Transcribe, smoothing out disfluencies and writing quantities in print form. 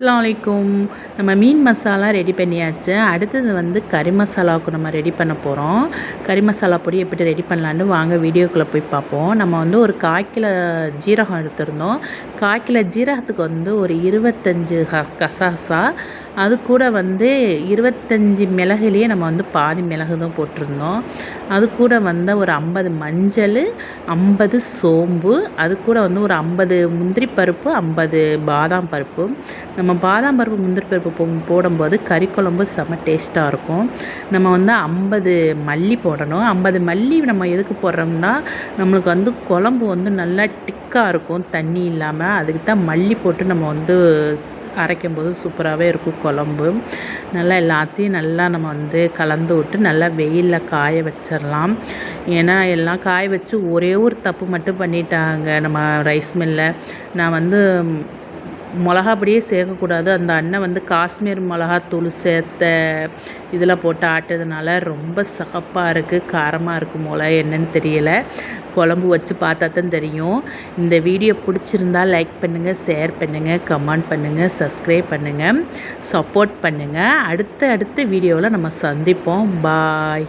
அஸ்ஸலாமு அலைக்கும். நம்ம மீன் மசாலா ரெடி பண்ணியாச்சு. அடுத்தது வந்து கறி மசாலாவுக்கு நம்ம ரெடி பண்ண போகிறோம். கறி மசாலா பொடி எப்படி ரெடி பண்ணலான்னு வாங்க வீடியோக்குள்ளே போய் பார்ப்போம். நம்ம வந்து ஒரு 1/4 கிலோ ஜீரகம் எடுத்திருந்தோம். 1/4 கிலோ ஜீரகத்துக்கு வந்து ஒரு 25 கசகசா, அது கூட வந்து 25 மிளகுலேயே நம்ம வந்து பாதி மிளகு தான் போட்டிருந்தோம். அது கூட வந்து ஒரு 50 மஞ்சள், 50 சோம்பு, அது கூட வந்து ஒரு 50 முந்திரி பருப்பு, 50 பாதாம் பருப்பு. நம்ம பாதாம் பருப்பு முந்திரி பருப்பு போடும்போது கறி குழம்பு செம்ம டேஸ்ட்டாக இருக்கும். நம்ம வந்து 50 மல்லி போடணும். 50 மல்லி நம்ம எதுக்கு போடுறோம்னா, நம்மளுக்கு வந்து குழம்பு வந்து நல்லா திக்காக இருக்கும் தண்ணி இல்லாமல். அதுக்கு தான் மல்லி போட்டு நம்ம வந்து அரைக்கும்போது சூப்பராகவே இருக்கும் குழம்பு. நல்லா எல்லாத்தையும் நல்லா நம்ம வந்து கலந்து விட்டு நல்லா வெயிலில் காய வச்சிடலாம். ஏன்னா எல்லாம் காய வச்சு ஒரே ஒரு தப்பு மட்டும் பண்ணிட்டாங்க நம்ம ரைஸ் மில்லில். நான் வந்து மிளகா பொடியே சேர்க்கக்கூடாது, அந்த அண்ணன் வந்து காஷ்மீர் மிளகாத்தூள் சேர்த்த இதில் போட்டு ஆட்டுறதுனால ரொம்ப சகப்பாக இருக்குது, காரமாக இருக்கும் போல், என்னன்னு தெரியல. குழம்பு வச்சு பார்த்தா தான் தெரியும். இந்த வீடியோ பிடிச்சிருந்தா லைக் பண்ணுங்கள், ஷேர் பண்ணுங்கள், கமெண்ட் பண்ணுங்கள், சப்ஸ்கிரைப் பண்ணுங்கள், சப்போர்ட் பண்ணுங்கள். அடுத்த வீடியோவில் நம்ம சந்திப்போம். பாய்.